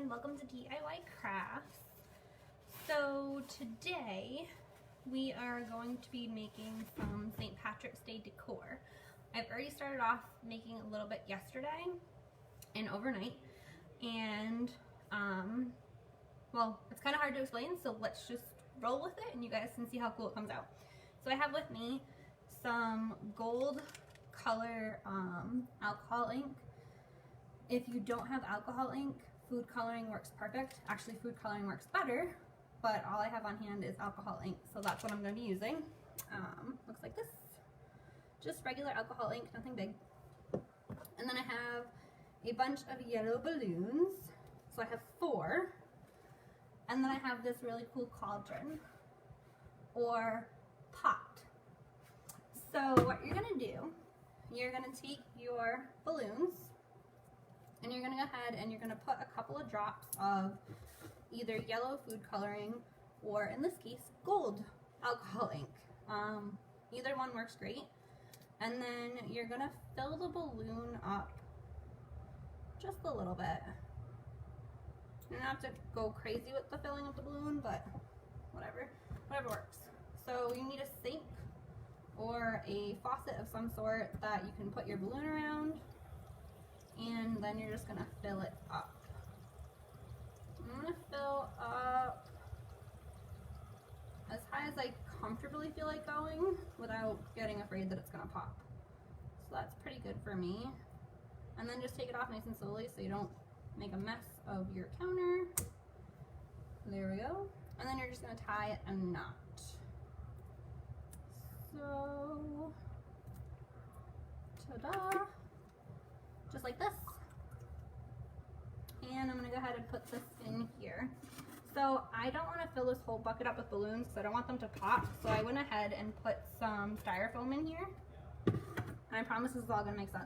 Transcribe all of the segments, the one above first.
and welcome to DIY Crafts. So today we are going to be making some St. Patrick's Day decor. I've already started off making a little bit yesterday and overnight, and well, it's kind of hard to explain, so let's just roll with it and you guys can see how cool it comes out. So I have with me some gold color alcohol ink. If you don't have alcohol ink, food coloring works perfect. Actually, food coloring works better, but all I have on hand is alcohol ink, so that's what I'm going to be using. Looks like this. Just regular alcohol ink, nothing big. And then I have a bunch of yellow balloons. So I have 4. And then I have this really cool cauldron or pot. So what you're going to do, you're going to take your balloons and you're going to go ahead and you're going to put a couple of drops of either yellow food coloring or, in this case, gold alcohol ink. Either one works great. And then you're going to fill the balloon up just a little bit. You don't have to go crazy with the filling of the balloon, but whatever works. So you need a sink or a faucet of some sort that you can put your balloon around, and then you're just gonna fill it up. I'm gonna fill up as high as I comfortably feel like going without getting afraid that it's gonna pop. So that's pretty good for me. And then just take it off nice and slowly so you don't make a mess of your counter. There we go. And then you're just gonna tie it a knot. So, ta-da! Just like this. And I'm gonna go ahead and put this in here. So I don't want to fill this whole bucket up with balloons because I don't want them to pop. So I went ahead and put some styrofoam in here. And I promise this is all gonna make sense.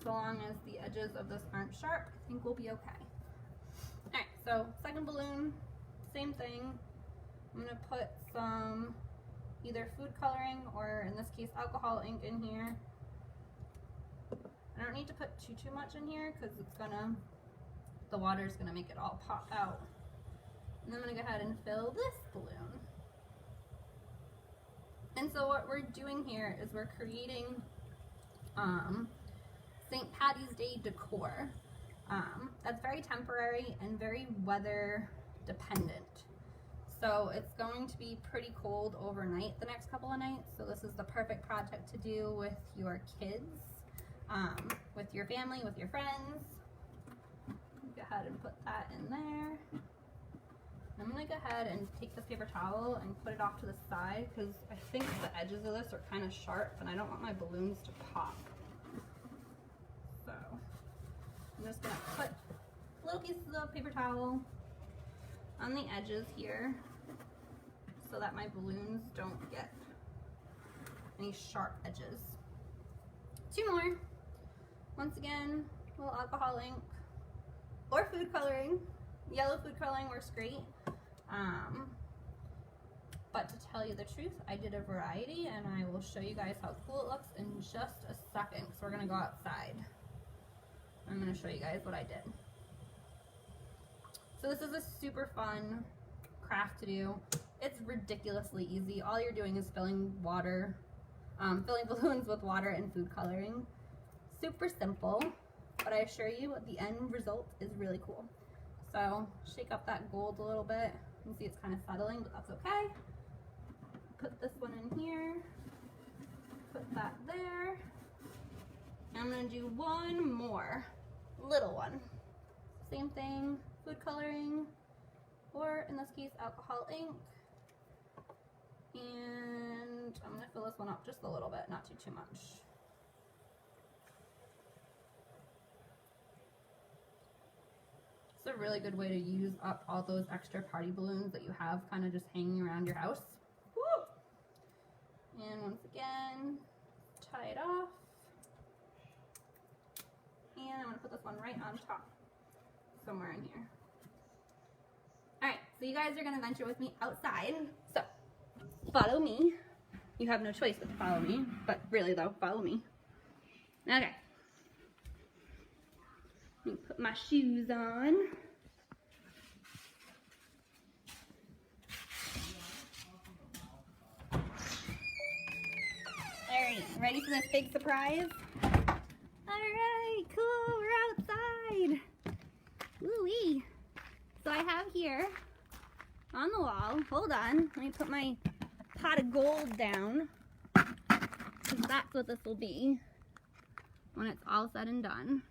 So long as the edges of this aren't sharp, I think we'll be okay. Alright, so second balloon, same thing. I'm gonna put some either food coloring or, in this case, alcohol ink in here. I don't need to put too much in here because the water is gonna make it all pop out. And then I'm gonna go ahead and fill this balloon. And so what we're doing here is we're creating St. Patty's Day decor. That's very temporary and very weather dependent. So it's going to be pretty cold overnight the next couple of nights. So this is the perfect project to do with your kids, with your family, with your friends. Go ahead and put that in there. I'm gonna go ahead and take this paper towel and put it off to the side because I think the edges of this are kind of sharp and I don't want my balloons to pop. So I'm just gonna put little pieces of paper towel on the edges here so that my balloons don't get any sharp edges. 2 more. Once again, a little alcohol ink or food coloring. Yellow food coloring works great. But to tell you the truth, I did a variety and I will show you guys how cool it looks in just a second. So we're gonna go outside. I'm gonna show you guys what I did. So this is a super fun craft to do. It's ridiculously easy. All you're doing is filling filling balloons with water and food coloring. Super simple, but I assure you the end result is really cool. So shake up that gold a little bit. You can see it's kind of settling, but that's okay. Put this one in here. Put that there. And I'm gonna do one more little one. Same thing, food coloring, or in this case, alcohol ink. And I'm gonna fill this one up just a little bit, not too much. It's a really good way to use up all those extra party balloons that you have kind of just hanging around your house. Woo! And once again, tie it off. And I'm gonna put this one right on top, somewhere in here. Alright, so you guys are gonna venture with me outside. So, follow me. You have no choice but to follow me, but really though, follow me. Okay. Let me put my shoes on. Alright, ready for this big surprise? Alright, cool, we're outside. Woo-wee. So I have here on the wall, hold on, let me put my pot of gold down, because that's what this will be when it's all said and done.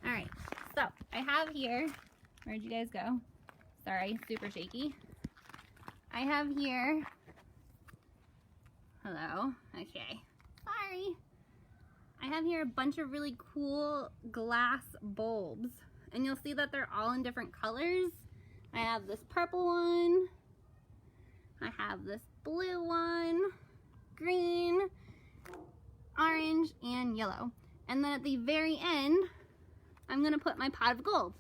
Alright, so I have here, where'd you guys go? Sorry, super shaky. I have here, hello, okay, sorry. I have here a bunch of really cool glass bulbs, and you'll see that they're all in different colors. I have this purple one, I have this blue one, green, orange, and yellow. And then at the very end, I'm gonna put my pot of gold.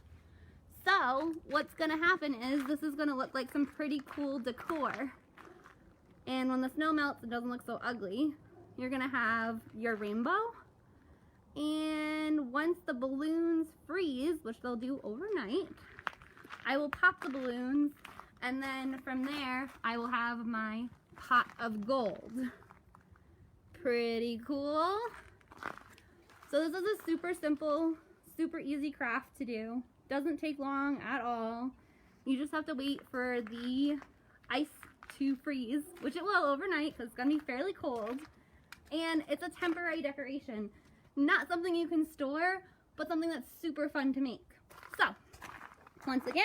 So what's gonna happen is this is gonna look like some pretty cool decor. And when the snow melts, it doesn't look so ugly. You're gonna have your rainbow. And once the balloons freeze, which they'll do overnight, I will pop the balloons, and then from there, I will have my pot of gold. Pretty cool. So this is a super simple, super easy craft to do. Doesn't take long at all. You just have to wait for the ice to freeze, which it will overnight because it's gonna be fairly cold. And it's a temporary decoration. Not something you can store, but something that's super fun to make. So, once again,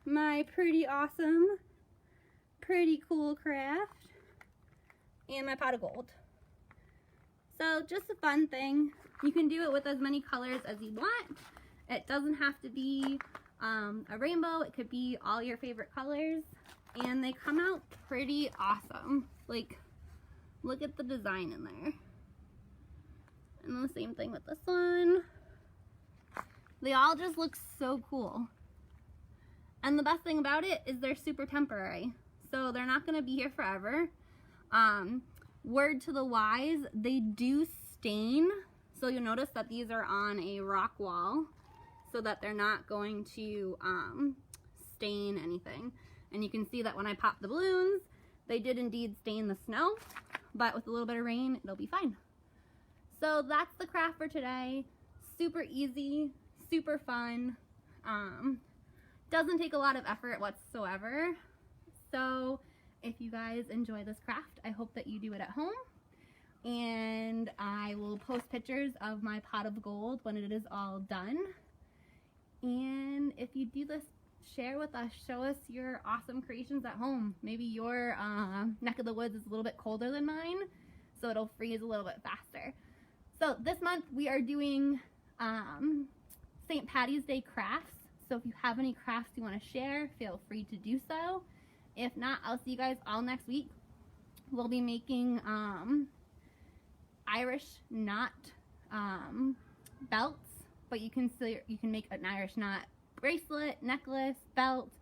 my pretty awesome, pretty cool craft, and my pot of gold. So, just a fun thing. You can do it with as many colors as you want. It doesn't have to be a rainbow. It could be all your favorite colors. And they come out pretty awesome. Like, look at the design in there. And the same thing with this one. They all just look so cool. And the best thing about it is they're super temporary. So they're not gonna be here forever. Word to the wise, they do stain. So you'll notice that these are on a rock wall so that they're not going to stain anything. And you can see that when I pop the balloons, they did indeed stain the snow, but with a little bit of rain, it'll be fine. So that's the craft for today. Super easy, super fun. Doesn't take a lot of effort whatsoever. So if you guys enjoy this craft, I hope that you do it at home. And I will post pictures of my pot of gold when it is all done. And if you do this, share with us, show us your awesome creations at home. Maybe your neck of the woods is a little bit colder than mine, so it'll freeze a little bit faster. So this month we are doing St. Patty's Day crafts. So if you have any crafts you want to share, feel free to do so. If not, I'll see you guys all next week. We'll be making Irish knot belts, but you can make an Irish knot bracelet, necklace, belt.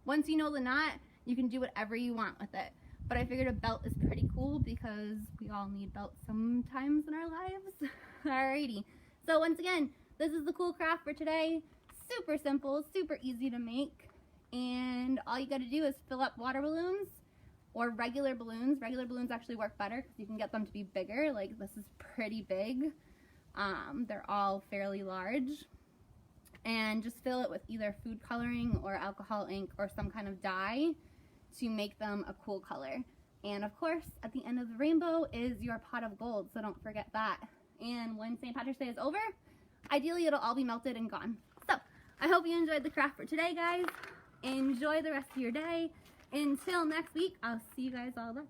Once you know the knot, you can do whatever you want with it. But I figured a belt is pretty cool because we all need belts sometimes in our lives. Alrighty. So once again, this is the cool craft for today. Super simple, super easy to make. And all you gotta do is fill up water balloons or regular balloons. Regular balloons actually work better because you can get them to be bigger. Like this is pretty big. They're all fairly large. And just fill it with either food coloring or alcohol ink or some kind of dye to make them a cool color. And of course, at the end of the rainbow is your pot of gold, so don't forget that. And when St. Patrick's Day is over, ideally it'll all be melted and gone. So, I hope you enjoyed the craft for today, guys. Enjoy the rest of your day. Until next week, I'll see you guys all then.